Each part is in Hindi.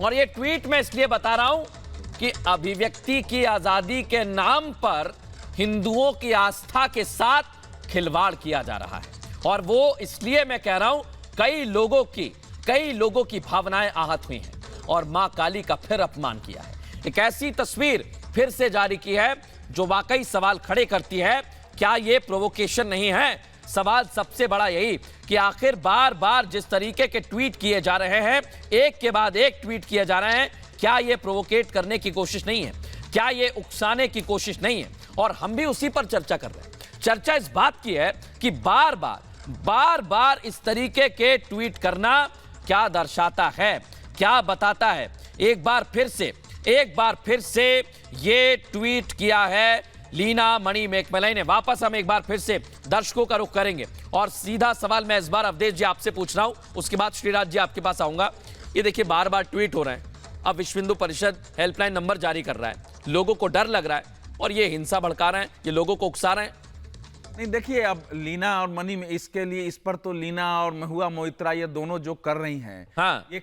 और ये ट्वीट मैं इसलिए बता रहा हूं कि अभिव्यक्ति की आजादी के नाम पर हिंदुओं की आस्था के साथ खिलवाड़ किया जा रहा है। और वो इसलिए मैं कह रहा हूं, कई लोगों की भावनाएं आहत हुई हैं और मां काली का फिर अपमान किया है। एक ऐसी तस्वीर फिर से जारी की है जो वाकई सवाल खड़े करती है, क्या यह प्रोवोकेशन नहीं है? सवाल सबसे बड़ा यही कि आखिर बार बार जिस तरीके के ट्वीट किए जा रहे हैं, एक के बाद एक ट्वीट किए जा रहे हैं, क्या यह प्रोवोकेट करने की कोशिश नहीं है? क्या यह उकसाने की कोशिश नहीं है? और हम भी उसी पर चर्चा कर रहे हैं। चर्चा इस बात की है कि बार बार इस तरीके के ट्वीट करना क्या दर्शाता है, क्या बताता है? एक बार फिर से ये ट्वीट किया है लीना मणि मेघमलाई ने। वापस हम एक बार फिर से दर्शकों का रुख करेंगे और सीधा सवाल मैं इस बार अवधेश जी आपसे पूछ रहा हूं, उसके बाद श्रीराज जी आपके पास आऊंगा। ये देखिए बार बार ट्वीट हो रहे हैं। अब विश्व हिंदू परिषद हेल्पलाइन नंबर जारी कर रहा है, लोगों को डर लग रहा है और ये हिंसा भड़का रहे हैं, ये लोगों को उकसा रहे हैं। नहीं देखिए, अब लीना और मनी में इसके लिए इस पर तो लीना और महुआ मोइत्रा ये दोनों जो कर रही हैं, हाँ। ये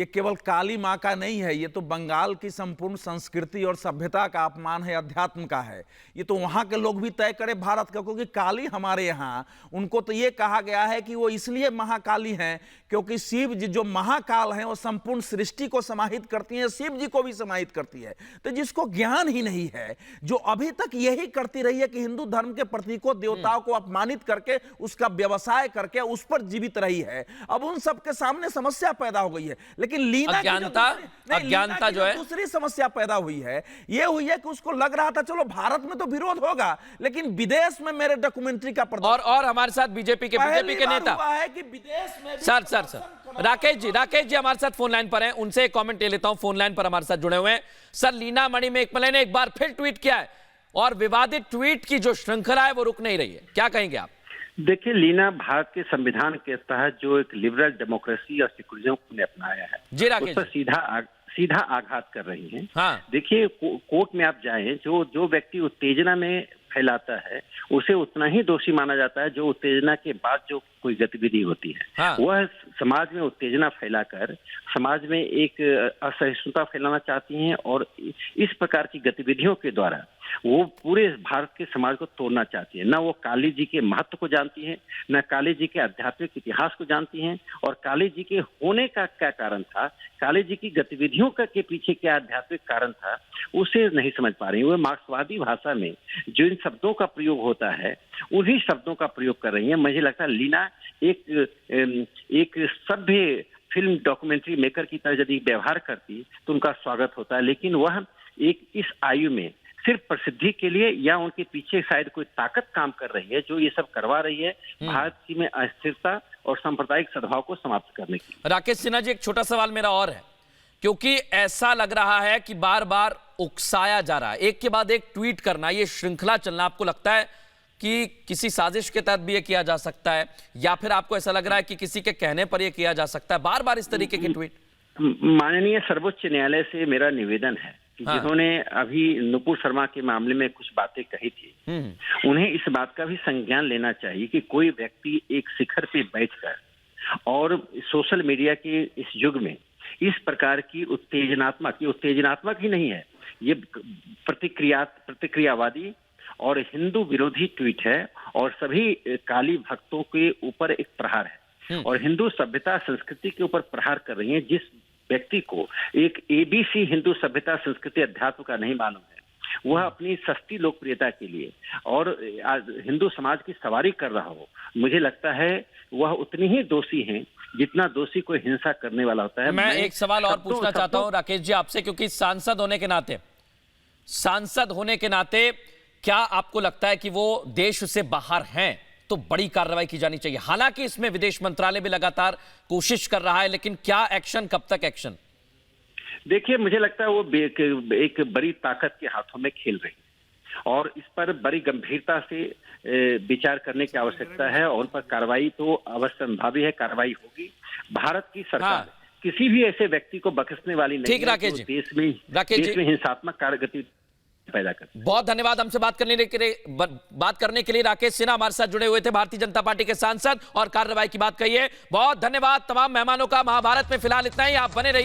केवल काली माँ का नहीं है, ये तो बंगाल की संपूर्ण संस्कृति और सभ्यता का अपमान है, अध्यात्म का है। ये तो वहाँ के लोग भी तय करें भारत का, क्योंकि काली हमारे यहाँ उनको तो ये कहा गया है कि वो इसलिए महाकाली हैं क्योंकि शिव जी जो महाकाल हैं वो संपूर्ण सृष्टि को समाहित करती हैं, शिव जी को भी समाहित करती है। तो जिसको ज्ञान ही नहीं है, जो अभी तक यही करती रही है कि हिंदू धर्म के प्रतीकों देवताओं को अपमानित करके उसका व्यवसाय करके उस पर जीवित रही है, अब उन सबके सामने समस्या पैदा हो गई है। लेकिन लीना अज्ञानता जो है, दूसरी समस्या पैदा हुई है, ये हुई है कि उसको लग रहा था चलो भारत में तो विरोध होगा लेकिन विदेश में मेरे डॉक्यूमेंट्री का और हमारे साथ बीजेपी के नेता है कि विदेश में सर राकेश जी हमारे साथ फोन लाइन पर हैं, उनसे एक कमेंट ले लेता हूं। फोन लाइन पर हमारे साथ जुड़े हुए हैं सर। लीना मणि मेघमलाई ने एक बार फिर ट्वीट किया है और विवादित ट्वीट की जो श्रृंखला है वो रुक नहीं रही है, क्या कहेंगे आप? देखिए, लीना भारत के संविधान के तहत जो एक लिबरल डेमोक्रेसी और सेकुलरिज्म ने अपनाया है, जी राकेश, उस पर सीधा आघात कर रही हैं। हाँ। देखिए, कोर्ट में आप जाएं, जो व्यक्ति उत्तेजना में फैलाता है उसे उतना ही दोषी माना जाता है जो उत्तेजना के बाद जो कोई गतिविधि होती है। हाँ। वह समाज में उत्तेजना फैलाकर समाज में एक असहिष्णुता फैलाना चाहती हैं और इस प्रकार की गतिविधियों के द्वारा वो पूरे भारत के समाज को तोड़ना चाहती है। न वो काली जी के महत्व को जानती हैं, न काली जी के आध्यात्मिक इतिहास को जानती हैं, और काली जी के होने का क्या कारण था, काली जी की गतिविधियों के पीछे क्या आध्यात्मिक कारण था, उसे नहीं समझ पा रही। वो मार्क्सवादी भाषा में जो इन शब्दों का प्रयोग होता है उन्हीं शब्दों का प्रयोग कर रही है। मुझे लगता है लीना एक सभ्य फिल्म डॉक्यूमेंट्री मेकर की तरह यदि व्यवहार करती तो उनका स्वागत होता है, लेकिन वह एक इस आयु में सिर्फ प्रसिद्धि के लिए या उनके पीछे शायद कोई ताकत काम कर रही है जो ये सब करवा रही है भारत की में अस्थिरता और सांप्रदायिक सद्भाव को समाप्त करने की। राकेश सिन्हा जी, एक छोटा सवाल मेरा और है, क्योंकि ऐसा लग रहा है कि बार बार उकसाया जा रहा है, एक के बाद एक ट्वीट करना, ये श्रृंखला चलना, आपको लगता है कि किसी साजिश के तहत भी ये किया जा सकता है या फिर आपको ऐसा लग रहा है कि किसी के कहने पर ये किया जा सकता है बार बार इस तरीके के ट्वीट? माननीय सर्वोच्च न्यायालय से मेरा निवेदन है कि जिन्होंने अभी नुपुर शर्मा के मामले में कुछ बातें कही थी, उन्हें इस बात का भी संज्ञान लेना चाहिए कि कोई व्यक्ति एक शिखर पे बैठकर और सोशल मीडिया के इस युग में इस प्रकार की उत्तेजनात्मक ही नहीं है, ये प्रतिक्रियावादी और हिंदू विरोधी ट्वीट है और सभी काली भक्तों के ऊपर एक प्रहार है और हिंदू सभ्यता संस्कृति के ऊपर प्रहार कर रही है। जिस व्यक्ति को एक ABC हिंदू सभ्यता संस्कृति अध्यात्म का नहीं मालूम है, वह अपनी सस्ती लोकप्रियता के लिए और हिंदू समाज की सवारी कर रहा हो, मुझे लगता है वह उतनी ही दोषी हैं जितना दोषी कोई हिंसा करने वाला होता है। मैं एक सवाल और पूछना चाहता हूं राकेश जी आपसे, क्योंकि सांसद होने के नाते क्या आपको लगता है कि वो देश से बाहर हैं तो बड़ी कार्रवाई की जानी चाहिए? हालांकि इसमें विदेश मंत्रालय भी लगातार कोशिश कर रहा है, लेकिन क्या एक्शन, कब तक एक्शन? देखिए, मुझे लगता है वो एक बड़ी ताकत के हाथों में खेल रही है और इस पर बड़ी गंभीरता से विचार करने की आवश्यकता है और उन पर कार्रवाई तो अवश्य संभावी है, कार्रवाई होगी। भारत की सरकार किसी भी ऐसे व्यक्ति को बख्शने वाली नहीं है जो देश में हिंसात्मक कार्यगति पैदा कर। बहुत धन्यवाद हमसे बात करने के लिए राकेश सिन्हा हमारे साथ जुड़े हुए थे, भारतीय जनता पार्टी के सांसद, और कार्रवाई की बात कही है। बहुत धन्यवाद तमाम मेहमानों का। महाभारत में फिलहाल इतना ही, आप बने रहिए।